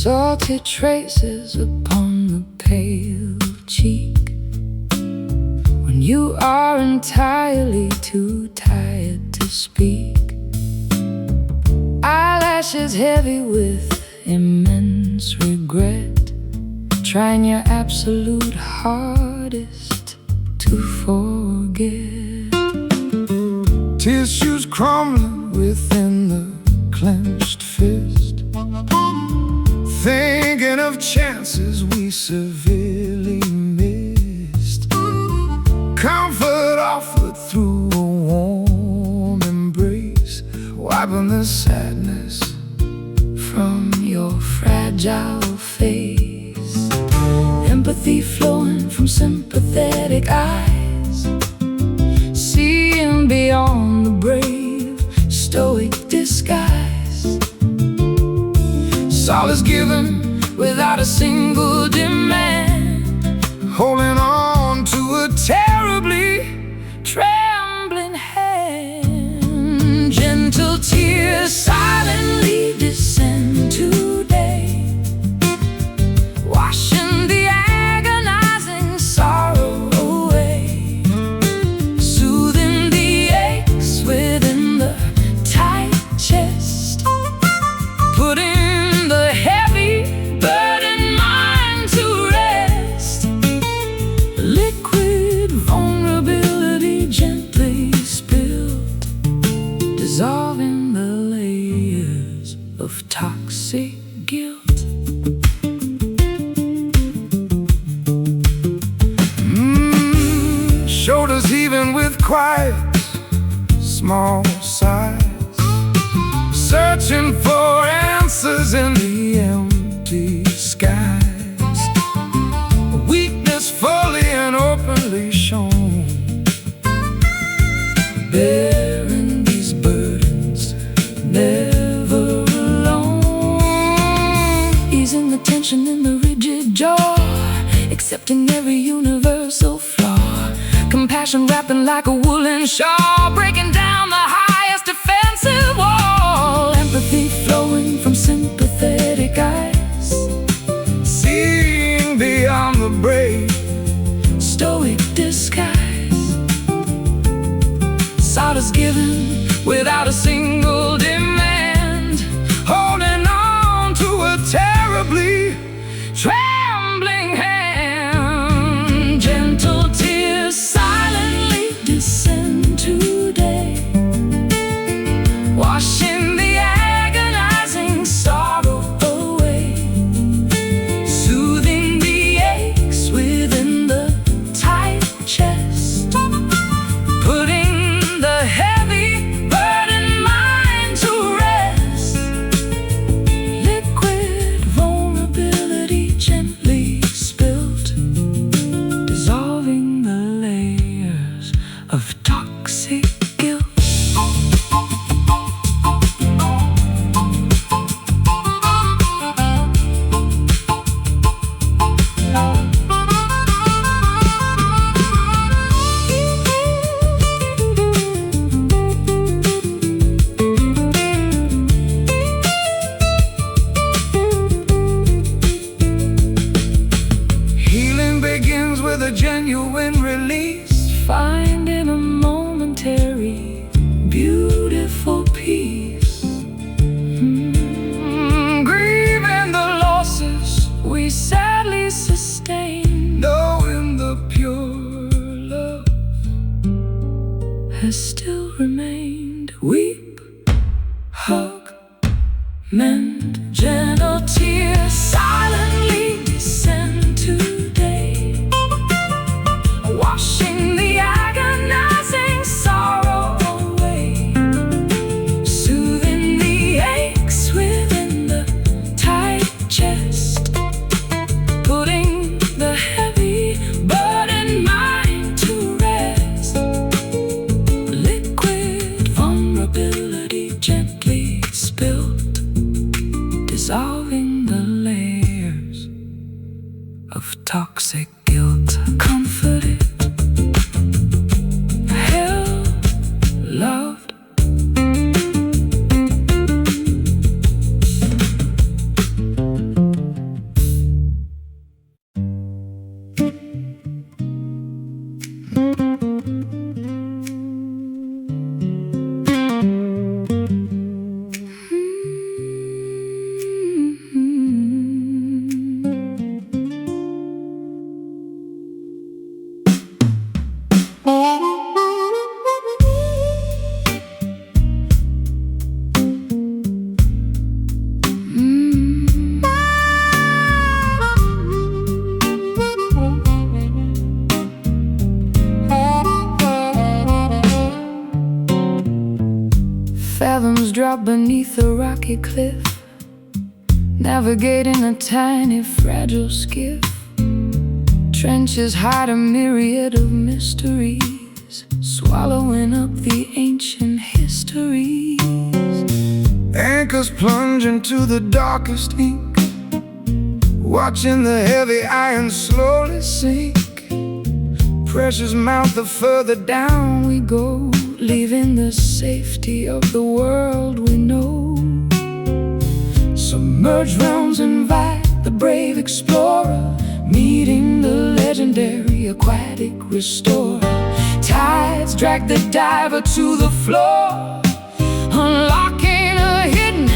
Salted traces upon the pale cheek when you are entirely too tired to speak. Eyelashes heavy with immense regret, trying your absolute hardest to forget. Tissues crumbling within the clenched fist, thinking of chances we severely missed. Comfort offered through a warm embrace, wiping the sadness from your fragile face. Empathy flowing from sympathetic eyes, seeing beyond the brave, stoic disguise. Solace given without a single demand, holding on to a terribly trembling hand. Gentle tears silently descend today, washing the agonizing sorrow away, soothing the aches within the tight chest, putting dissolving the layers of toxic guilt. Shoulders heaving with quiet, small sighs, searching for answers in the empty skies. Weakness fully and openly shown, bearing these burdens, never alone. Easing the tension in the rigid jaw, accepting every universal flaw. Compassion wrapping like a woolen shawl, breaking down the highest defensive wall. Empathy flowing from sympathetic eyes, seeing beyond the brave, stoic disguise. Solace given without a single demand, holding on to a terribly trembling hand. Gentle tears silently descend today, washing the agonizing sorrow away, soothing the aches within the tight chest, putting the heavy burdened mind to rest. Liquid vulnerability gently spilt, dissolving the layers of toxic guilt. Healing begins with a genuine release, finding a momentary, beautiful peace. Grieving the losses we sadly sustain, knowing the pure love has still remained. Weep, hug, mend. Gentle tears silently descend today, of toxic guilt. Comforted, held, loved. Fathoms drop beneath a rocky cliff, navigating a tiny fragile skiff. Trenches hide a myriad of mysteries, swallowing up the ancient histories. Anchors plunge into the darkest ink, watching the heavy iron slowly sink. Pressures mount the further down we go, leaving the safety of the world we know. Submerged realms invite the brave explorer, meeting the legendary aquatic restorer. Tides drag the diver to the floor, unlocking a hidden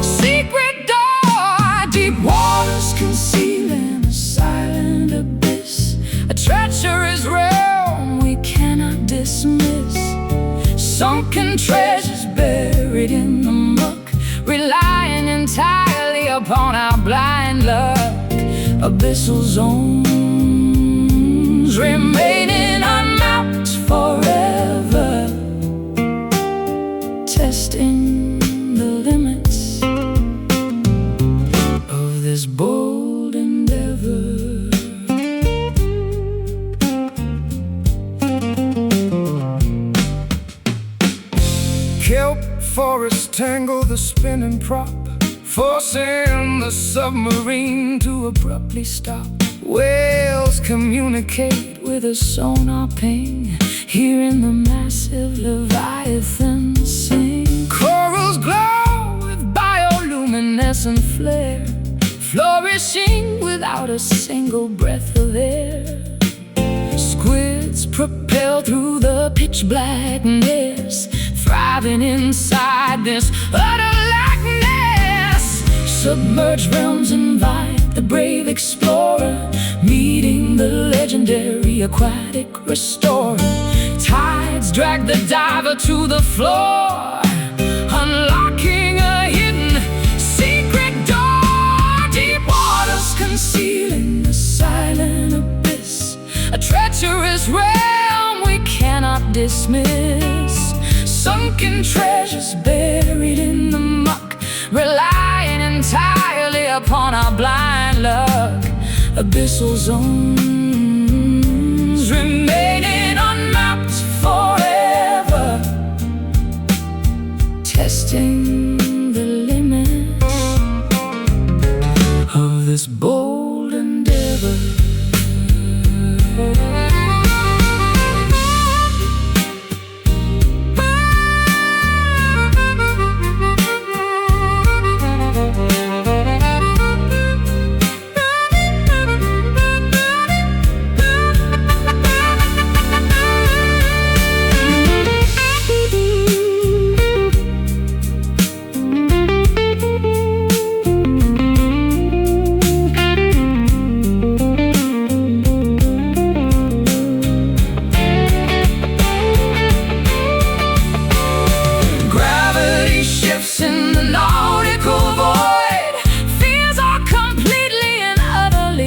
secret door. Deep waters concealing a silent abyss, a treacherous realm we cannot dismiss. Sunken treasures buried in the muck, relying entirely upon our blind luck. Abyssal zones remaining unmapped forever, testing the limits of this bold endeavor. Kelp forests tangle the spinning prop, forcing the submarine to abruptly stop. Whales communicate with a sonar ping, hearing the massive leviathan sing. Corals glow with bioluminescent flare, flourishing without a single breath of air. Squids propel through the pitch blackness, thriving inside this utter lackness. Submerged realms invite the brave explorer, meeting the legendary aquatic restorer. Tides drag the diver to the floor, unlocking a hidden secret door. Deep waters concealing a silent abyss, a treacherous realm we cannot dismiss. Sunken treasures buried in the muck, relying entirely upon our blind luck. Abyssal zones remaining unmapped forever, testing the limits of this bold endeavor.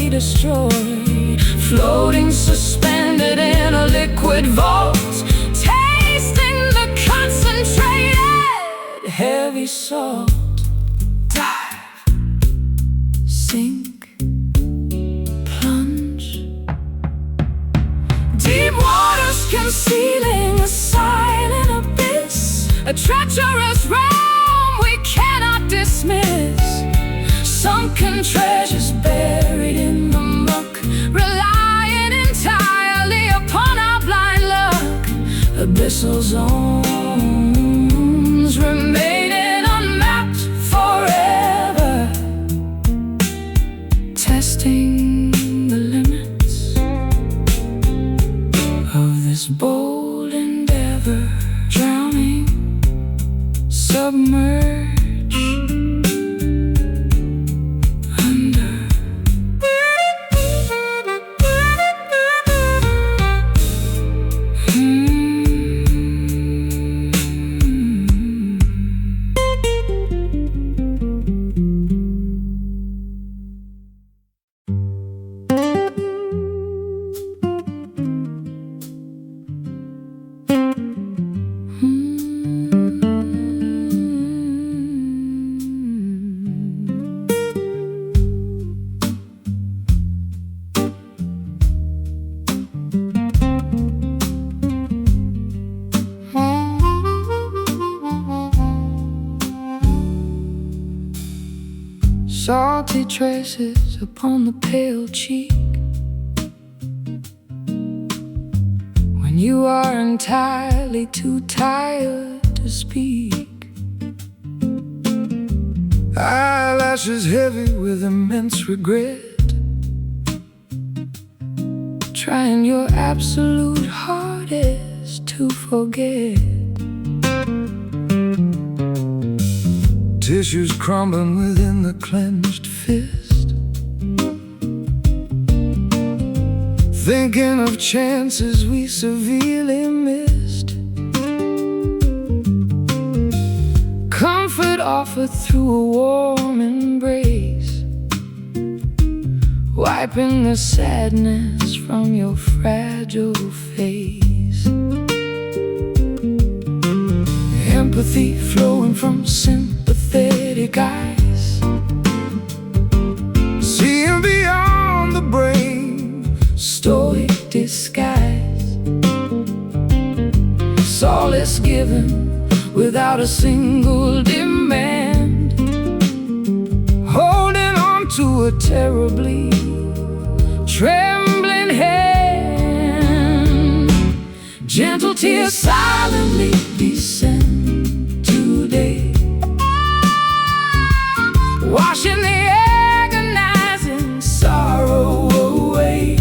Destroyed, floating suspended in a liquid vault, tasting the concentrated heavy salt. Dive, sink, plunge. Deep waters concealing a silent abyss, a treacherous realm we cannot dismiss. Sunken treasures buried in the muck, zones remaining unmapped forever, testing the limits of this bold endeavor, drowning, submerged under. Salty traces upon the pale cheek when you are entirely too tired to speak. Eyelashes heavy with immense regret, trying your absolute hardest to forget. Tissues crumbling within the clenched fist, thinking of chances we severely missed. Comfort offered through a warm embrace, wiping the sadness from your fragile face. Empathy flowing from sympathetic eyes, seeing beyond the brave, stoic disguise. Solace given without a single demand, holding on to a terribly trembling hand. Gentle tears silently descend today, washing the agonizing sorrow away,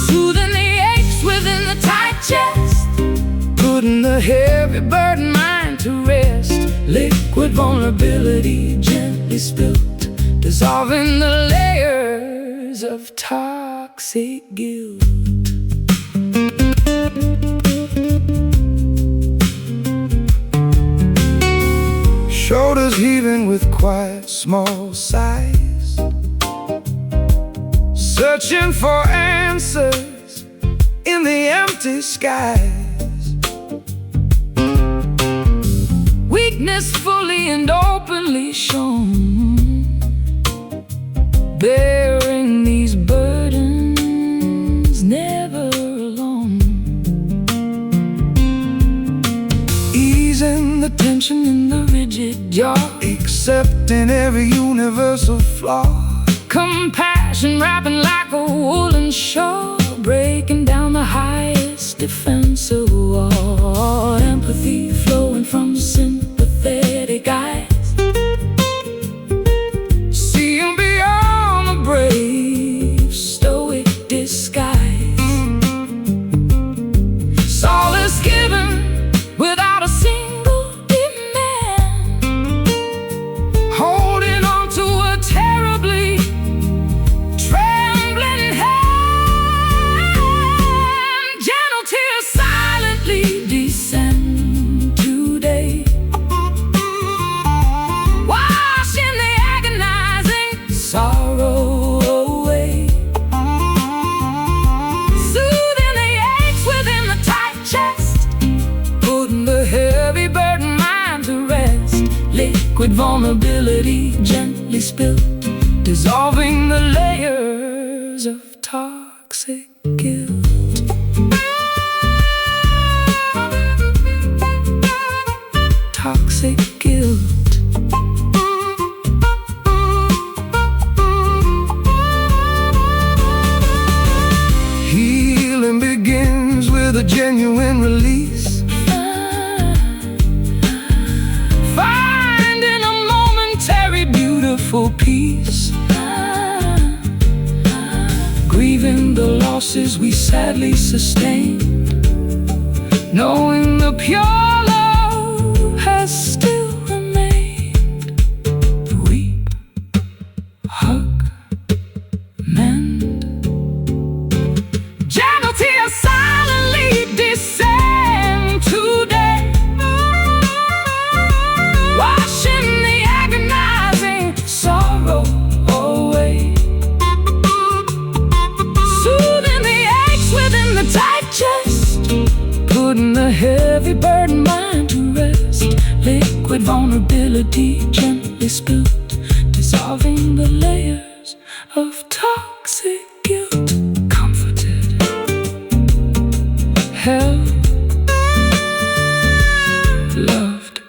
soothing the aches within the tight chest, putting the heavy burden mind to rest. Liquid vulnerability gently spilt, dissolving the layers of toxic guilt. Shoulders heaving with quiet small sighs, searching for answers in the empty skies. Weakness fully and openly shown, bearing these burdens never alone. Easing the tension in the rigid jaw, accepting every universal flaw. Compassion wrapping like a woolen shawl, breaking down the highest defensive wall. Empathy flowing from sympathetic eyes, seeing beyond the brave, stoic disguise. Solace given without a single demand, holding on to a terribly trembling hand. Gentle tears silently descend today, washing the agonizing sorrow away, soothing the aches within the tight chest, putting the heavy burden mind to rest. Liquid vulnerability gently spilt, dissolving the layers of toxic guilt. Toxic guilt. Healing begins with a genuine peace, grieving the losses we sadly sustained, knowing the pure love has still remained. Weep, hug, mend. Gentle tears silently descend today, washing the agonizing sorrow away, soothing the aches within the tight chest, putting the heavy burden mind to rest. Liquid vulnerability gently spilled, dissolving the layers of toxic guilt. Comforted, held, loved.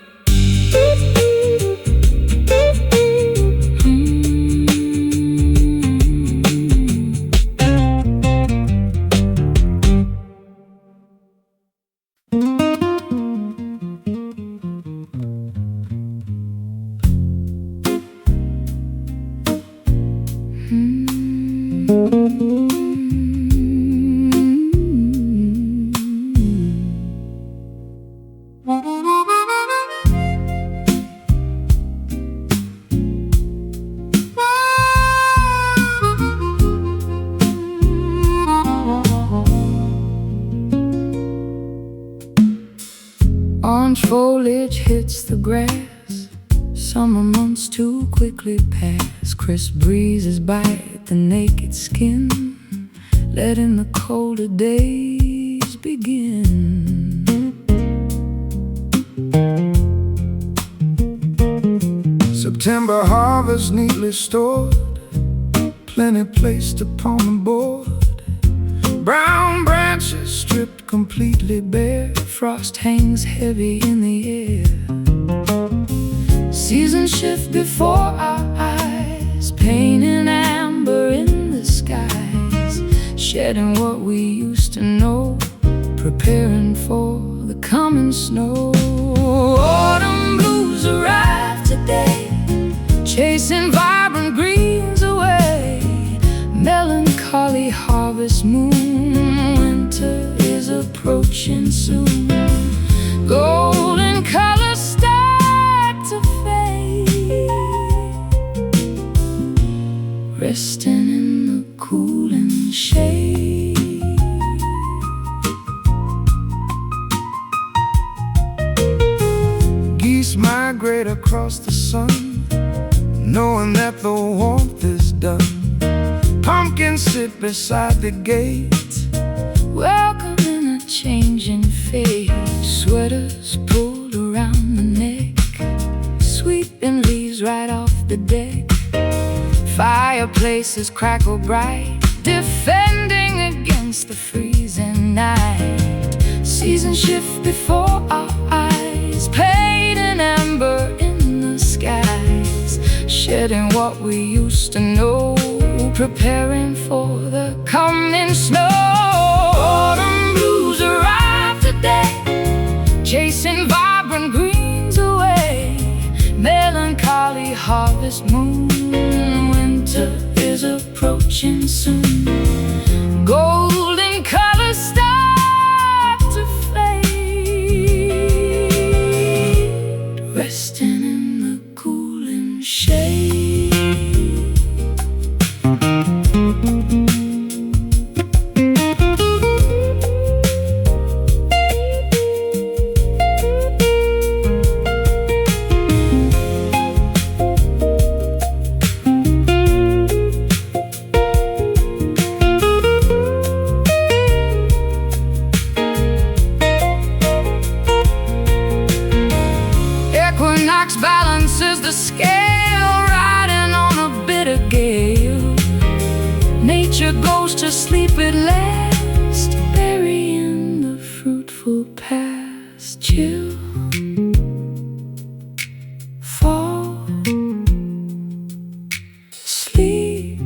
Orange foliage hits the grass, summer months too quickly pass. Crisp breezes bite the naked skin, letting the colder days begin. September harvest neatly stored, plenty placed upon the board. Brown branches stripped completely bare, frost hangs heavy in the air. Seasons shift before our eyes, pain and amber in the skies, shedding what we used to know, preparing for the coming snow. Autumn blues arrive today, chasing vibrant greens away. Melancholy harvest moon, winter is approaching soon. Golden colors start to fade, resting in the cooling shade. Geese migrate across the sun, knowing that the warmth is done. Pumpkins sit beside the gate, welcoming a changing fate. Sweaters pulled around the neck, sweeping leaves right off the deck. Fireplaces crackle bright, defending against the freezing night. Seasons shift before our eyes, paint and amber in the skies, shedding what we used to know, preparing for the coming snow. Autumn blues arrive today, chasing vibrant greens away. Melancholy harvest moon, winter is approaching soon. Golden colors start to fade, resting in the cooling shade. Equinox balances the scale, riding on a bitter gale. Nature goes to sleep at last, burying the fruitful past. Chill, fall, sleep.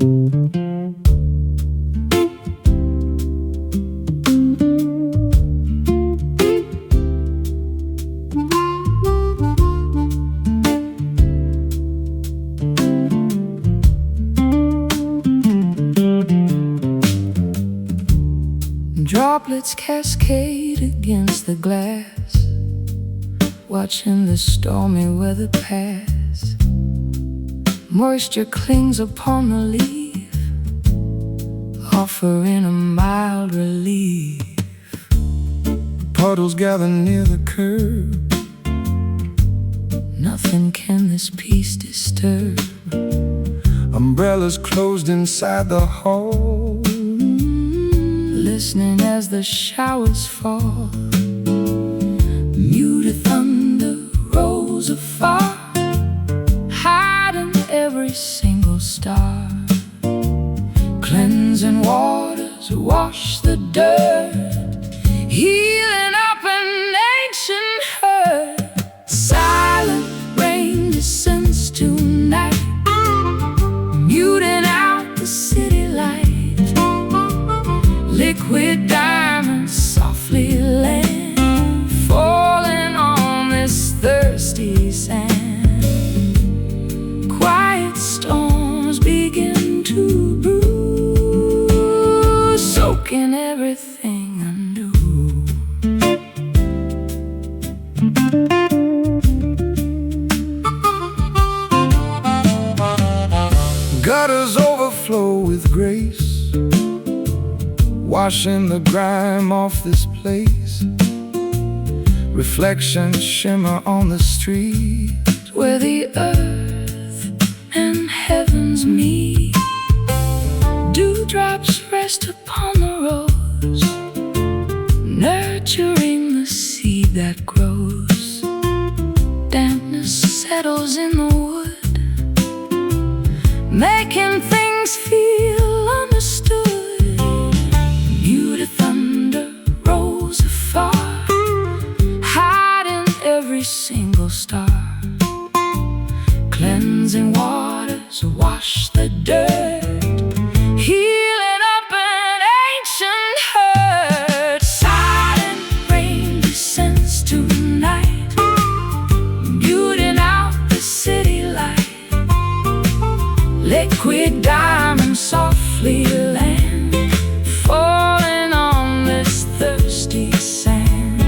Droplets cascade against the glass, watching the stormy weather pass. Moisture clings upon the leaf, offering a mild relief. Puddles gather near the curb. Nothing can this peace disturb. Umbrellas closed inside the hall, listening as the showers fall. Muted thunder rolls afar, hiding every single star. Cleansing waters wash the dirt, healing up an ancient hurt. Silent rain descends tonight, muting out the city light. Liquid diamonds softly land, falling on this thirsty sand. Quiet storms begin to brew, soaking everything anew. Gutters overflow with grace, washing the grime off this place. Reflections shimmer on the street, where the earth and heavens meet. Dewdrops rest upon the rose, nurturing the seed that grows. Dampness settles in the wood, making things feel understood. Muted thunder rolls afar, hiding every single star. Cleansing waters wash the dirt, healing up an ancient hurt. Silent rain descends tonight, muting out the city light. Liquid diamonds softly land, falling on this thirsty sand.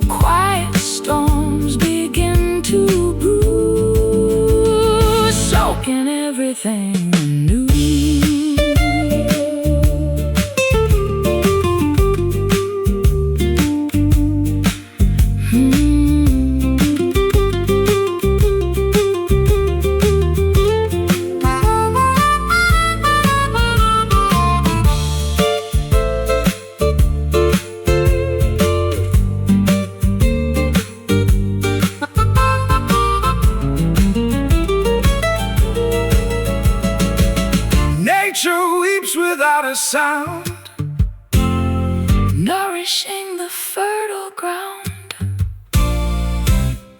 Quiet storms begin to brew, soaking everything anew. Nature weeps without a sound, nourishing the fertile ground.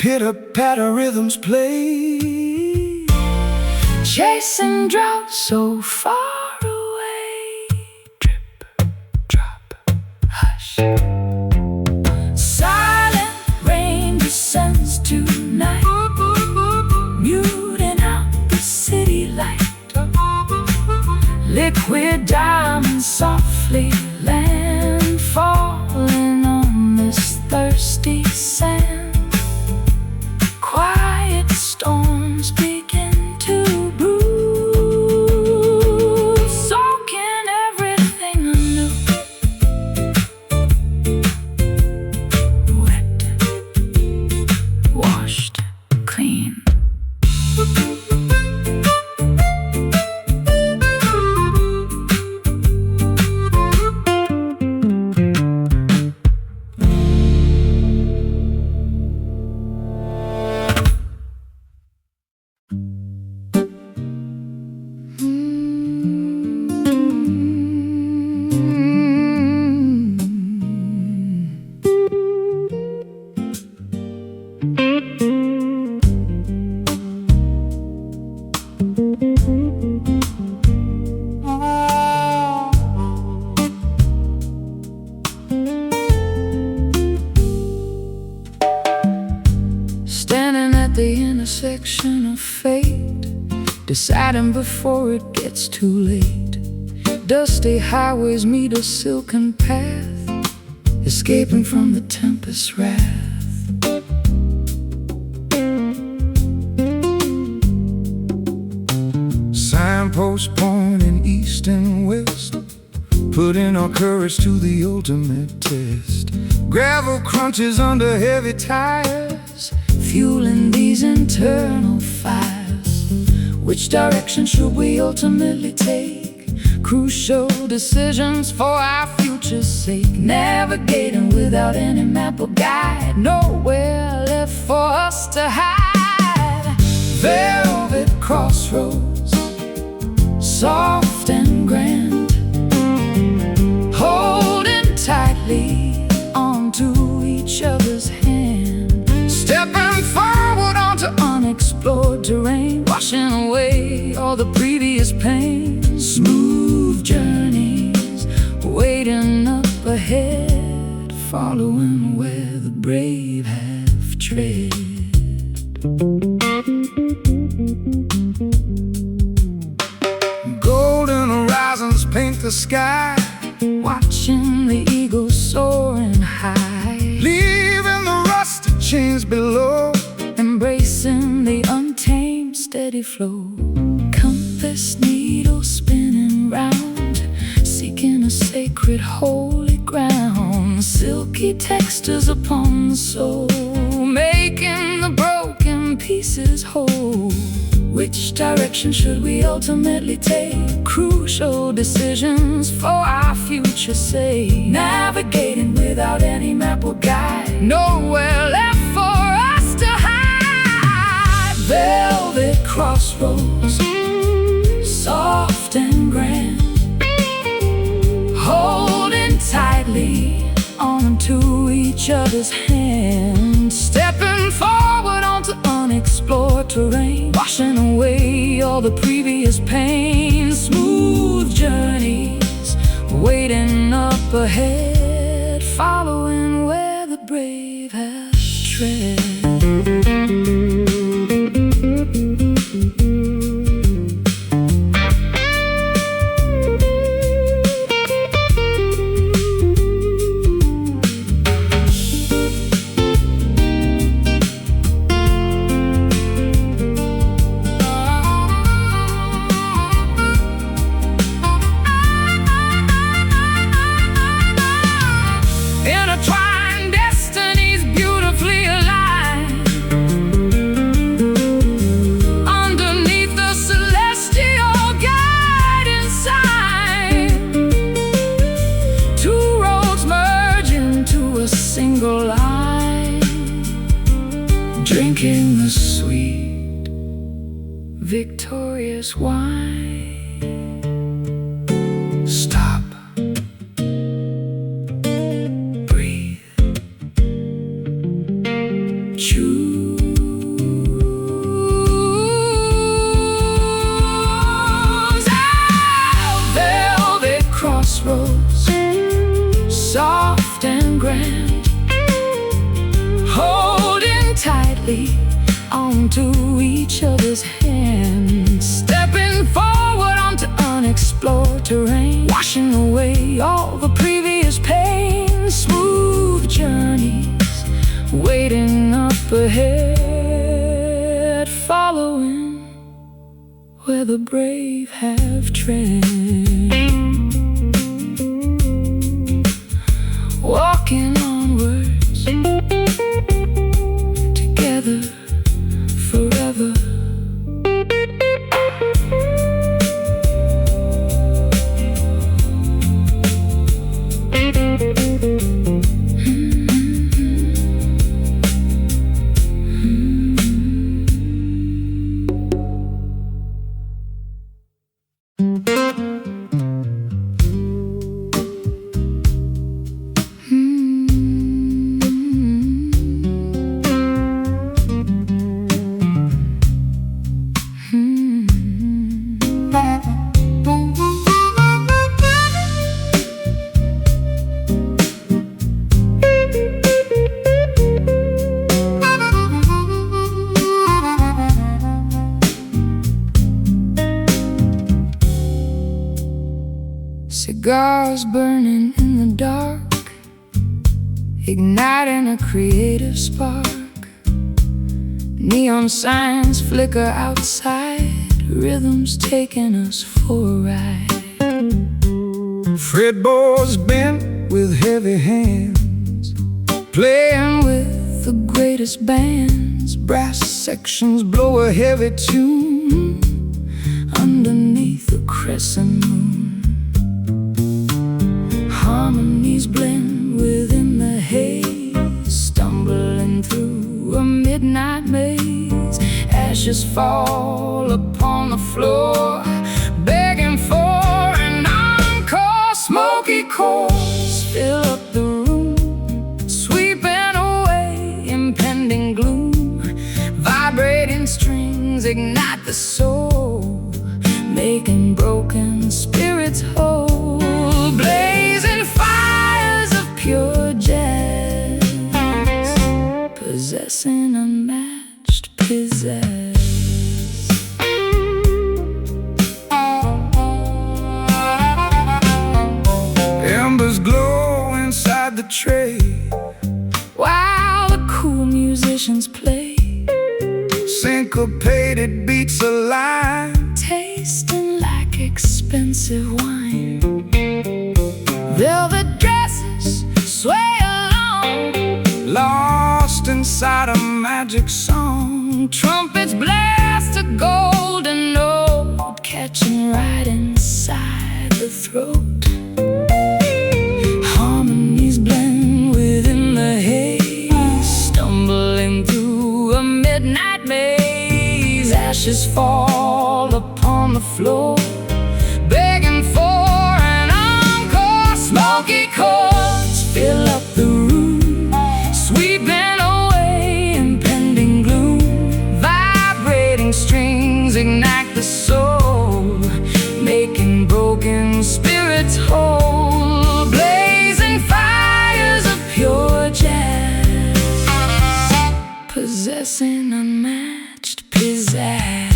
pitter-patter rhythms play, Chasing drought so far away. Drip, drop, hush. Silent rain descends tonight, muting out the city light. Liquid diamonds softly land, falling on this thirsty sand. Quiet storms begin to brew, soaking everything anew. Wet, washed, clean. intersection of fate, deciding before it gets too late. Dusty highways meet a silken path, escaping from the tempest's wrath. Signposts pointing east and west, putting our courage to the ultimate test. Gravel crunches under heavy tires, fueling these internal fires. Which direction should we ultimately take? Crucial decisions for our future's sake. Navigating without any map or guide, nowhere left for us to hide. Velvet crossroads, soft and grand, holding tightly onto each other's hand. stepping forward onto Unexplored terrain, washing away all the previous pain. Smooth journeys waiting up ahead, following where the brave have tread. golden horizons paint the sky, Watching the eagles soaring high, leaving the rusted chains below. embracing the untamed steady flow. Compass needle spinning round, seeking a sacred holy ground. Silky textures upon the soul, making the broken pieces whole. Which direction should we ultimately take? Crucial decisions for our future's sake. Navigating without any map or guide, nowhere left for us to hide. Velvet crossroads, soft and grand, holding tightly onto each other's hands. Stepping forward onto unexplored terrain, washing away all the previous pain. Smooth journeys waiting up ahead, following where the brave have tread. Intertwined destinies beautifully aligned, underneath the celestial guiding sign. Two roads merge into a single line, drinking the sweet, victorious wine. Stop. Choose velvet crossroads, soft and grand, holding tightly onto each other's hands. Stepping forward onto unexplored terrain, washing away all the previous pain. Smooth journeys waiting up ahead, following where the brave have tread. Walking onwards, together forever. Cigars burning in the dark, igniting a creative spark. Neon signs flicker outside, rhythms taking us for a ride. Fretboards bent with heavy hands, Playing with the greatest bands, brass sections blow a heavy tune underneath the crescent moon. Harmonies blend within the haze, stumbling through a midnight maze. Ashes fall upon the floor, begging for an encore. Smoky chords fill up the room, sweeping away impending gloom. Vibrating strings ignite the soul, making broken spirits whole. Blazing fires of pure jazz, possessing unmatched pizzazz. Embers glow inside the tray While the cool musicians play, syncopated beats align, tasting like expensive wine. Velvet dresses sway along, lost inside a magic song. trumpets blast a golden note, catching right inside the throat. Harmonies blend within the haze, stumbling through a midnight maze. Ashes fall upon the floor, begging for an encore. Smoky chords fill up the room, sweeping away impending gloom. Vibrating strings ignite the soul, making broken spirits whole. Blazing fires of pure jazz, possessing unmatched pizzazz.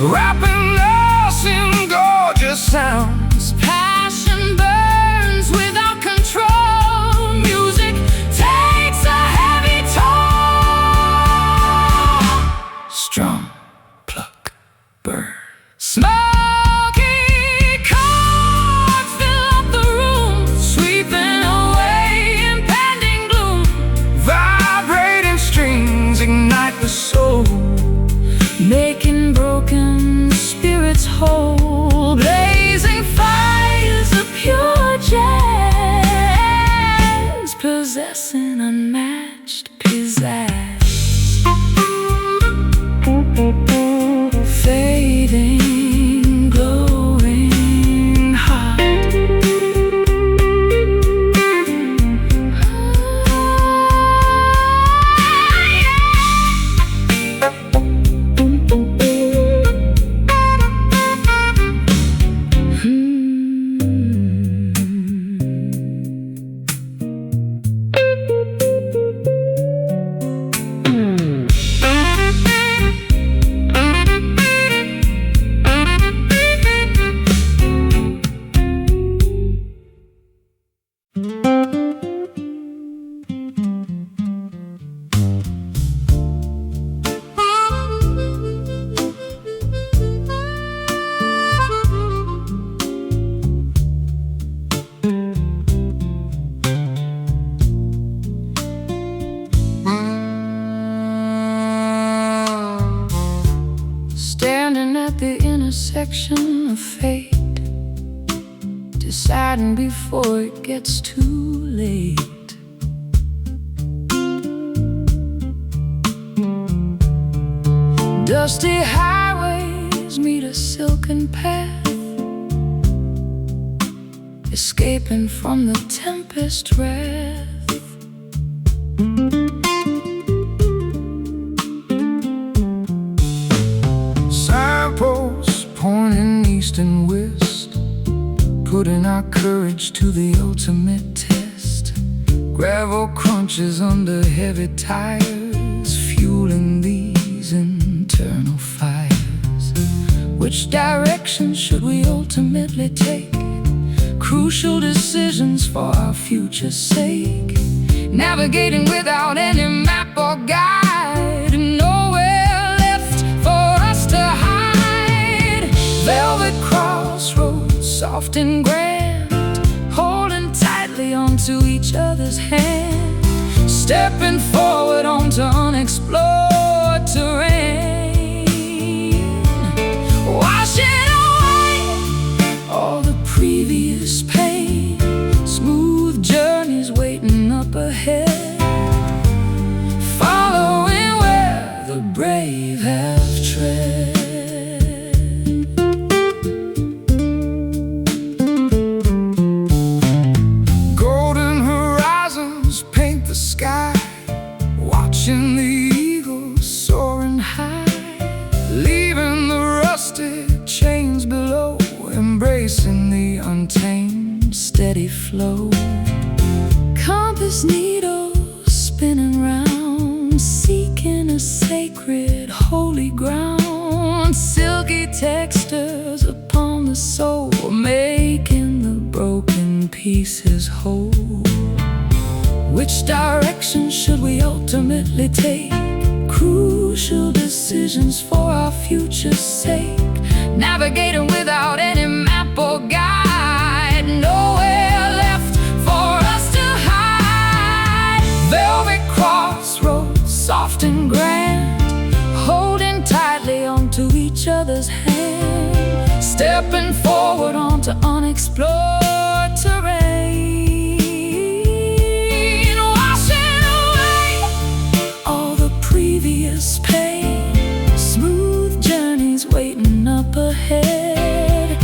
wrapping us in gorgeous sounds. Passion burns without control. Music takes a heavy toll. Strum, pluck, burn. Smoky chords fill up the room, sweeping away impending gloom. Vibrating strings ignite the soul, making broken spirits whole. Blazing fires of pure jazz, possessing unmatched pizzazz. Fading, glowing hot. Standing at the intersection of fate, deciding before it gets too late. Dusty highways journeys meet a silken path, escaping from the tempest wrath. Signposts pointing east and west, putting our courage to the ultimate test. Gravel crunches under heavy tires, fueling these internal fires. Which direction should we ultimately take? Crucial decisions for our future's sake. Navigating without any map or guide, nowhere left for us to hide. Velvet crossroads, soft and grand, holding tightly onto each other's hand, stepping forward onto unexplored terrain, washing away all the previous pain. Smooth journeys waiting up ahead, following where the brave have tread. Golden horizons paint the sky, watching the eagles soaring high, leaving the rusted chains below, embracing the untamed steady flow. Compass needles spinning round, seeking a sacred holy ground. Silky textures upon the soul, making the broken pieces whole. Which direction should we ultimately take? Crucial decisions for our future's sake. Navigating without any map or guide, nowhere left for us to hide. Velvet crossroads, soft and grand, holding tightly onto each other's hand, stepping forward onto unexplored terrain, washing away all the previous pain. Smooth journeys waiting up ahead,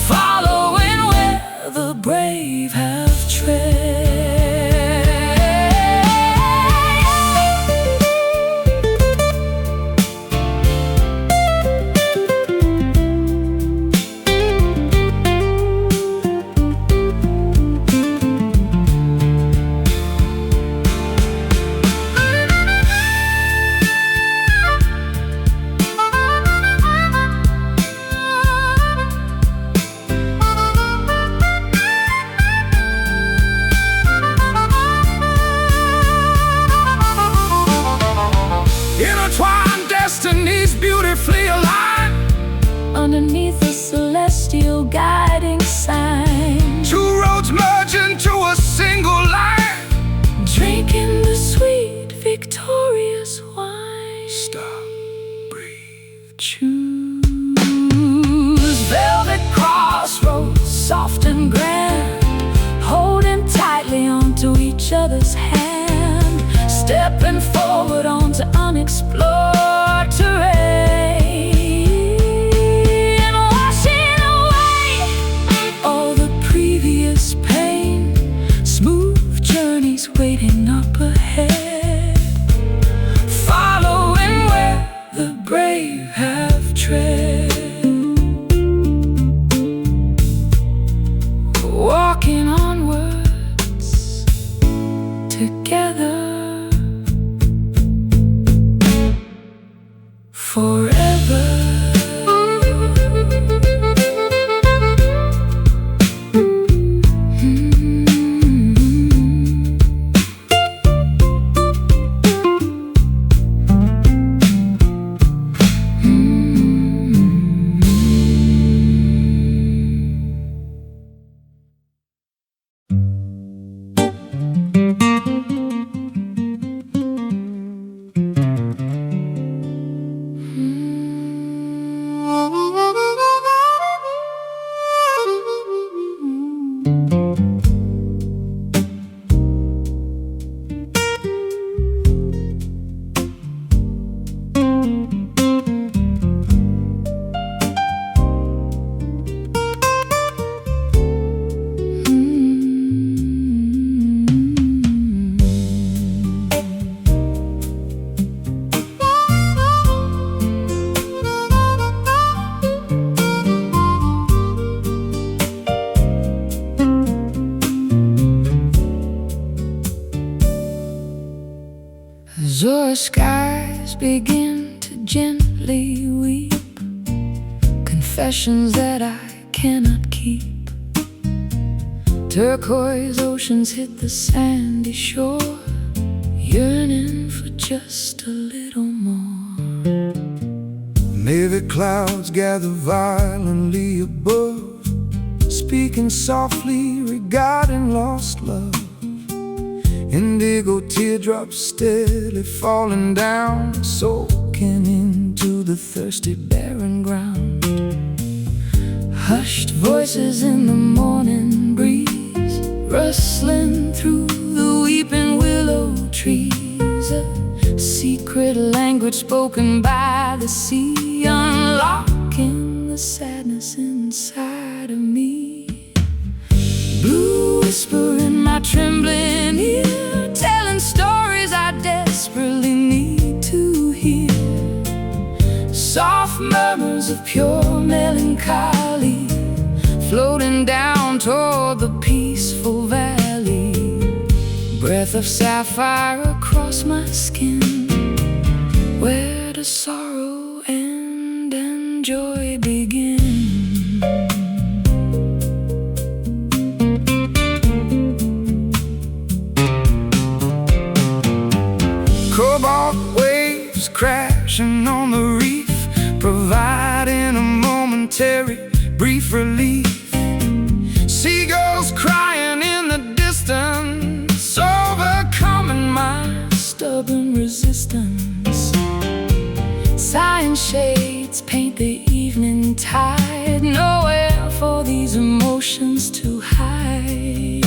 following where the brave have tread. Intertwined destinies beautifully aligned, Underneath a celestial guiding sign, two roads merge into a single line. drinking the sweet victorious wine. Stop, breathe, Choose velvet crossroads, soft and grand, holding tightly onto each other's hand, stepping forward onto unexplored terrain, washing away all the previous pain. Smooth journeys waiting up ahead, following where the brave have begin to gently weep, confessions that I cannot keep. Turquoise oceans hit the sandy shore, yearning for just a little more. Navy clouds gather violently above, speaking softly regarding lost love. Indigo teardrops steadily falling down, soaking into the thirsty barren ground. Hushed voices in the morning breeze, rustling through the weeping willow trees. A secret language spoken by the sea, unlocking the sadness inside of me. Blue whisper in my trembling ear, telling stories I desperately need to hear. Soft murmurs of pure melancholy, floating down toward the peaceful valley. Breath of sapphire across my skin, where does sorrow end and joy begin? Cobalt waves crashing on the reef, providing a momentary, brief relief. Seagulls crying in the distance, overcoming my stubborn resistance. Sighing shades paint the evening tide, nowhere for these emotions to hide.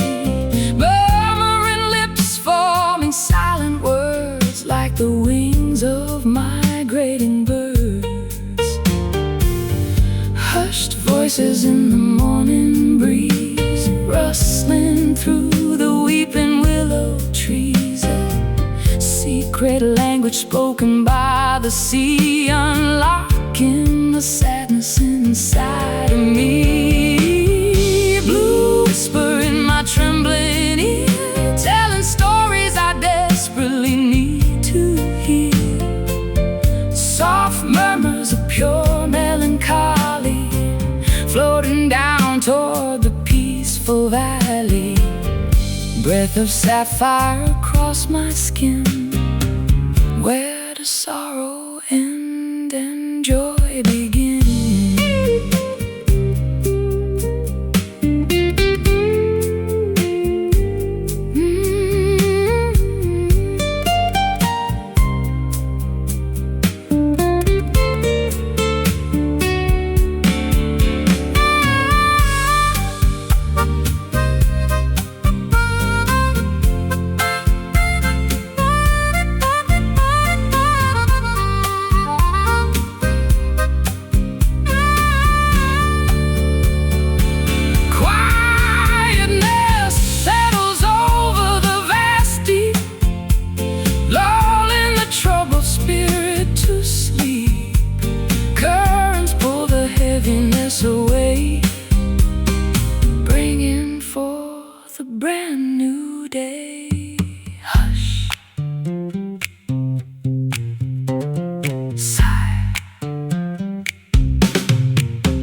Murmuring lips forming silent words, like the wings of migrating birds. Hushed voices in the morning breeze, rustling through the weeping willow trees. A secret language spoken by the sea, unlocking the sadness inside of me. Blue whisper in my trembling ear, telling stories I desperately need to hear. Soft murmurs of pure melancholy, floating down toward the peaceful valley. Breath of sapphire across my skin, where does sorrow end and joy begin? Away, bringing forth a brand new day. Hush, sigh,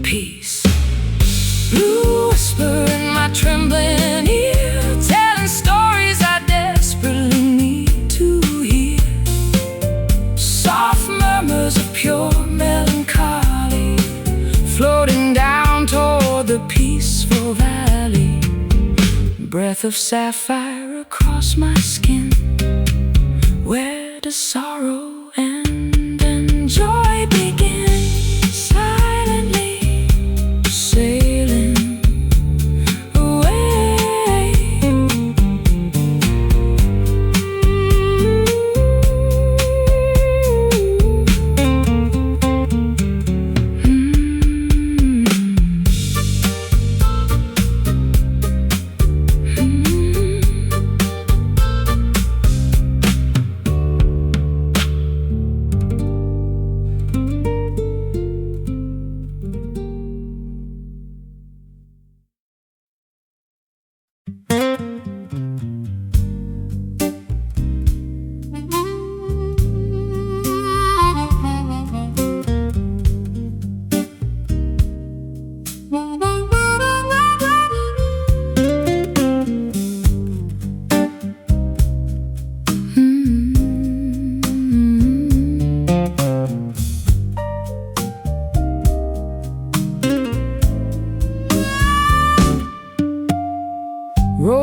peace. Blue whisper in my trembling ear, telling stories I desperately need to hear. Soft murmurs of pure melancholy, floating down toward the peaceful valley. Breath of sapphire across my skin, where does sorrow end and joy begin? Silently sailing away.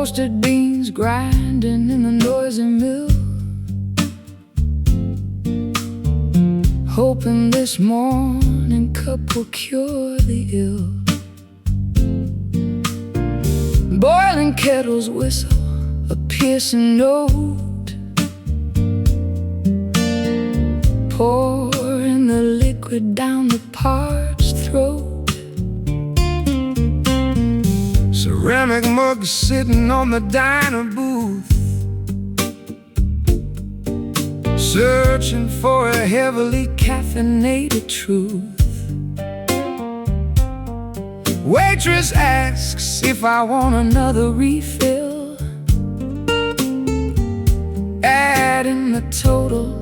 roasted beans grinding in the noisy mill, hoping this morning cup will cure the ill. Boiling kettles whistle a piercing note, pouring the liquid down the parched throat. Ceramic mugs sitting on the diner booth, searching for a heavily caffeinated truth. Waitress asks if I want another refill, adding the total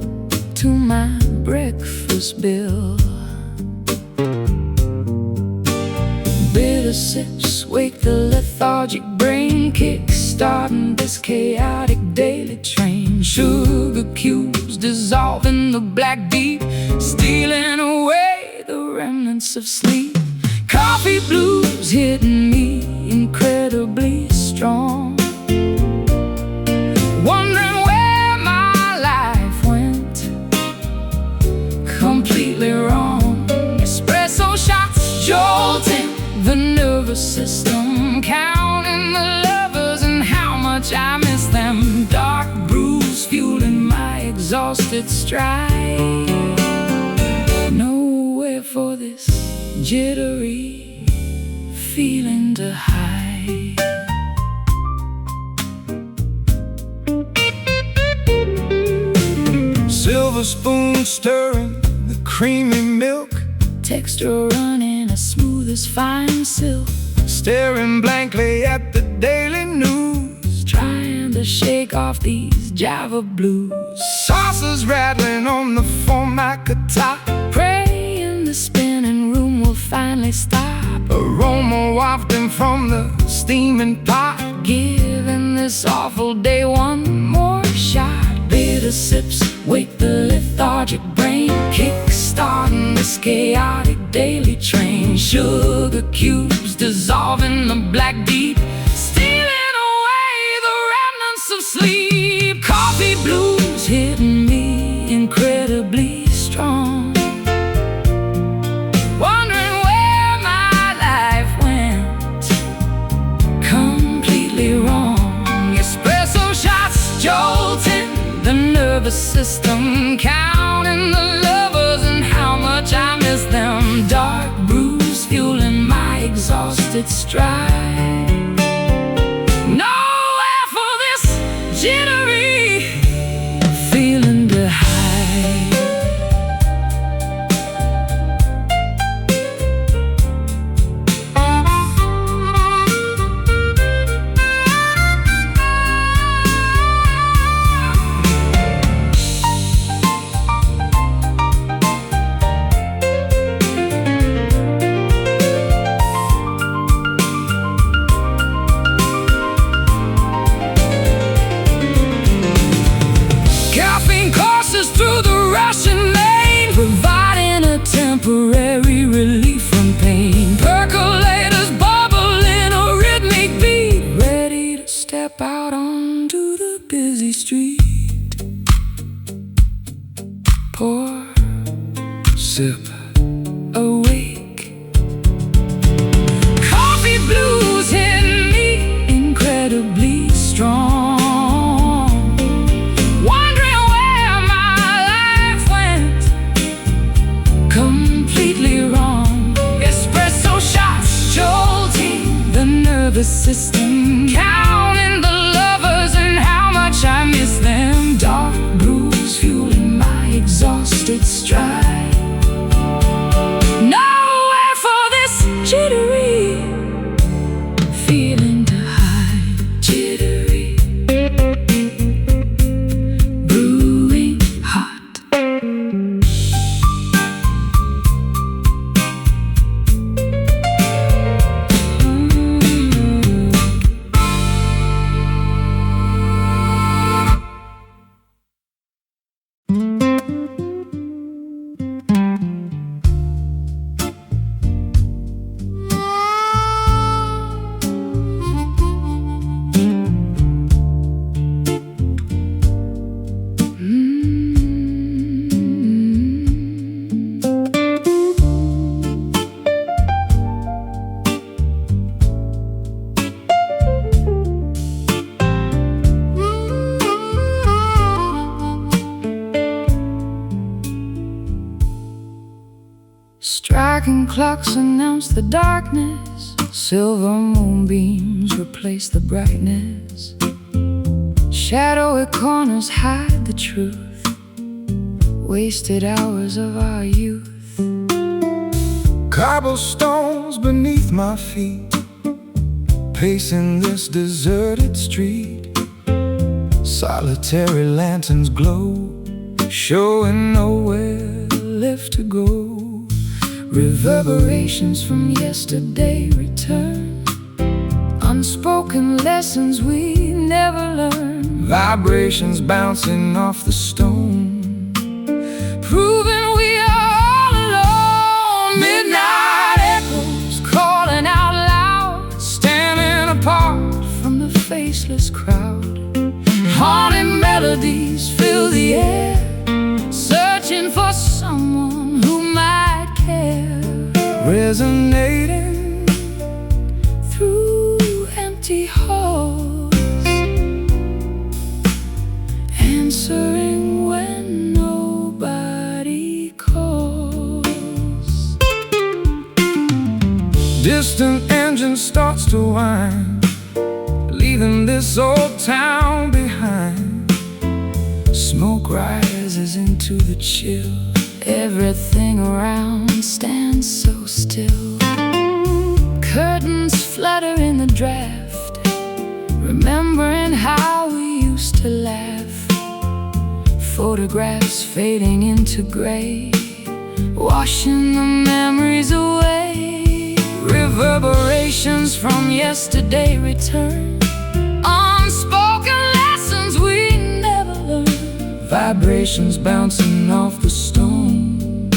to my breakfast bill. Bitter sips wake the lethargic brain, kick-starting this chaotic daily train. Sugar cubes dissolving the black deep, stealing away the remnants of sleep. Coffee blues hitting me incredibly strong, wondering where my life went completely wrong. Espresso shots jolting the nervous system, counting the lovers and how much I miss them. Dark brews fueling my exhausted stride, nowhere for this jittery feeling to hide. Silver spoon stirring the creamy milk, texture running as smooth as fine silk. Staring blankly at the daily news, trying to shake off these Java blues. Saucers rattling on the formica top, praying the spinning room will finally stop. Aroma wafting from the steaming pot, giving this awful day one more shot. Bitter sips wake the lethargic brain, kick-starting this chaotic daily train. Sugar cubes dissolving the black deep, stealing away the remnants of sleep. Coffee blues hitting me incredibly strong, wondering where my life went completely wrong. Espresso shots jolting the nervous system, counting the lovers and how much I miss them. Dark brews fueling my exhausted stride, nowhere for this jittery feeling to hide. Caffeine courses through the rushing lane, providing a temporary relief from pain. Percolators bubble in a rhythmic beat, ready to step out onto the busy street. Pour, sip, awake. Coffee blues hit me incredibly strong, completely wrong. Espresso shots jolting the nervous system, counting the lovers and how much I miss them. Dark brews fueling my exhausted stride, nowhere for this jittery feeling to hide. Jittery, brewing hot. Striking clocks announce the darkness. Silver moonbeams replace the brightness. Shadowy corners hide the truth. Wasted hours of our youth. Cobblestones beneath my feet, pacing this deserted street. Solitary lanterns glow, showing nowhere left to go. Reverberations from yesterday return, unspoken lessons we never learned. Vibrations bouncing off the stone, proving we are all alone. Midnight echoes calling out loud, standing apart from the faceless crowd. Haunting melodies fill the air, searching for someone who might care. Resonating through empty halls, answering when nobody calls. Distant engine starts to whine, leaving this old town behind. Smoke rises into the chill, everything around stands so still. Curtains flutter in the draft, remembering how we used to laugh. Photographs fading into gray, washing the memories away. Reverberations from yesterday return, unspoken lessons we never learned. Vibrations bouncing off the stone,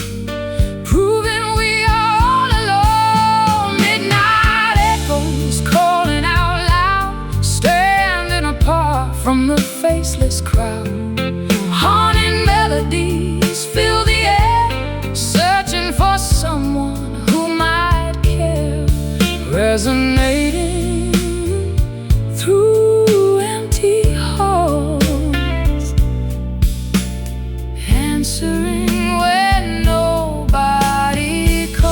proving we are all alone. Midnight echoes calling out loud, standing apart from the faceless crowd. Haunting melodies fill the air, searching for someone who might care. Resonating through empty halls, answering when nobody calls.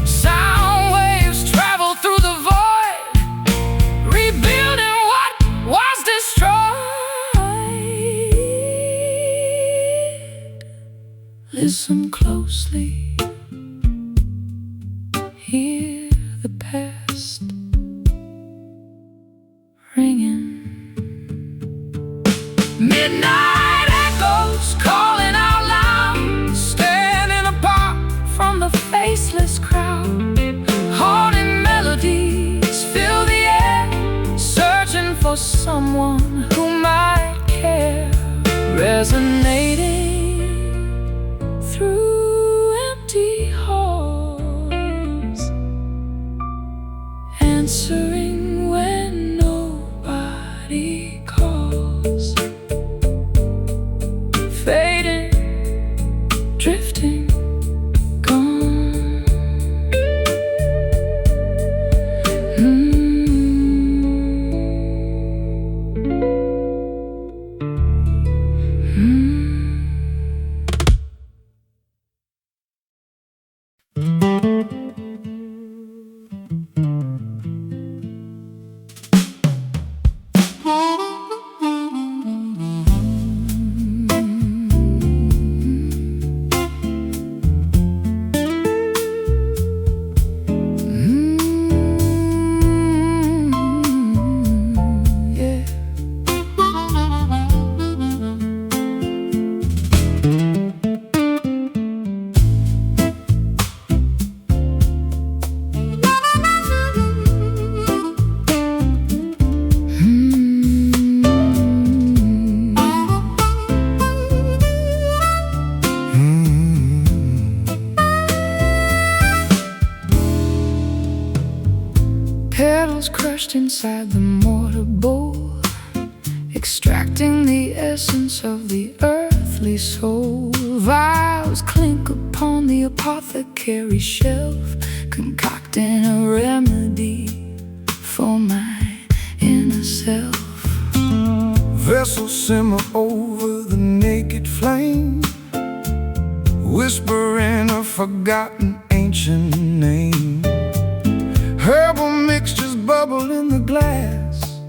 Sound waves travel through the void, rebuilding what was destroyed. Listen closely, hear the past ringing. Midnight echoes calling out loud, standing apart from the faceless crowd. Haunting melodies fill the air, searching for someone who might care. Resonating through empty halls, answering when nobody calls. Fading, drifting, gone. petals crushed inside the mortar bowl, extracting the essence of the earthly soul. Vials clink upon the apothecary shelf, concocting a remedy for my inner self. Vessels simmer over the naked flame, whispering a forgotten ancient name. Herbal mixtures bubble in the glass,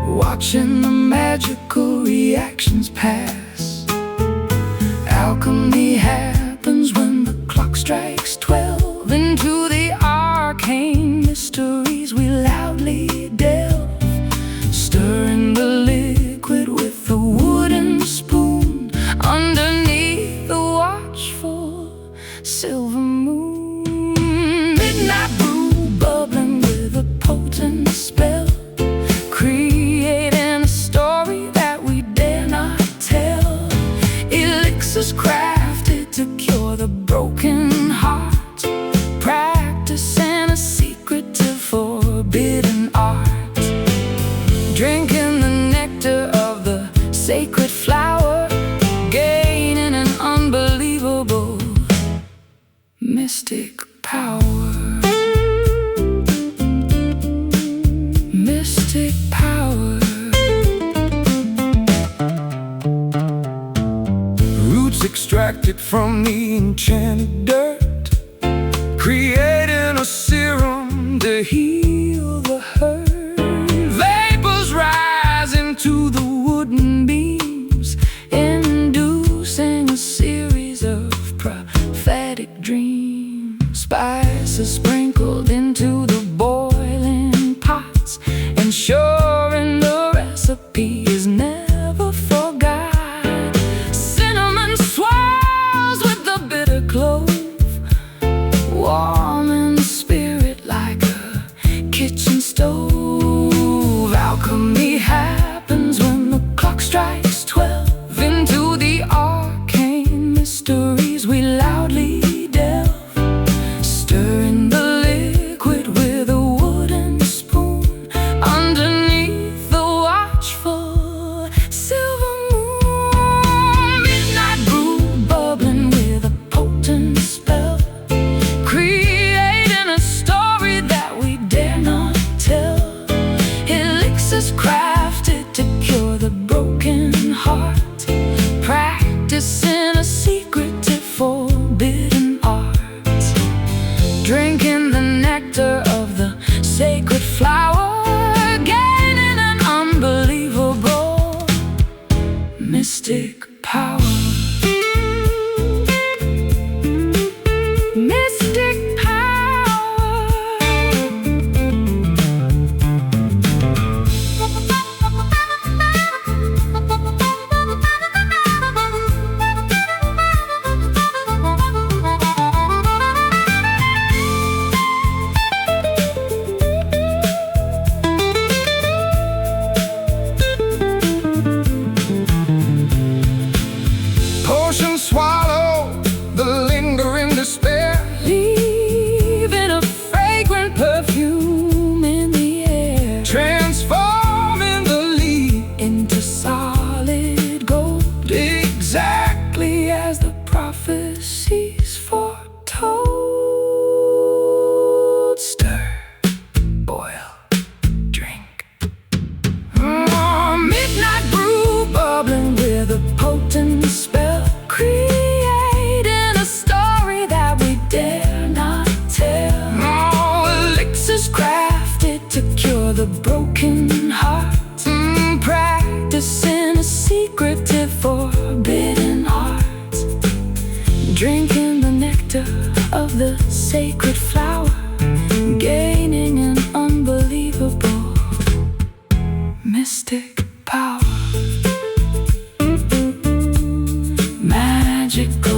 watching the magical reactions pass. Alchemy happens when the clock strikes 12. Into the arcane mysteries we loudly delve, stirring the liquid with a wooden spoon underneath the watchful silver moon. Midnight brew bubbling with a potent spell, creating a story that we dare not tell. Elixirs crafted to cure the broken heart, practicing a secretive forbidden art. Drinking the nectar of the sacred flower, gaining an unbelievable mystic power. Mystic power. Roots extracted from the enchanted dirt, creating a serum to heal the hurt. Vapors rising to the wooden beams, inducing a series of prophetic dreams. Spices sprinkled into the boiling pots, ensuring the recipe is never forgot. Cinnamon swirls with the bitter clove, warming the spirit like a kitchen stove. Alchemy happens when the clock strikes 12. Into the arcane mysteries we loudly delve, stirring the liquid with a wooden spoon underneath the watchful silver moon. Midnight brew bubbling with a potent spell, creating a story that we dare not tell. Elixirs crafted to cure the broken heart, practicing a secretive forbidden art. Drinking the nectar of the sacred flower, gaining an unbelievable mystic power. Mystic power. Potion swallow the lingering despair, Leaving a fragrant perfume in the air, transforming the leaf into solid gold, exactly as the prophecies foretold. Stir, boil, drink. Midnight brew bubbling with a potent spell, creating a story that we dare not tell. Elixirs crafted to cure the broken heart, practicing a secretive forbidden art. Drinking the nectar of the sacred flower, gaining an unbelievable mystic power. Magical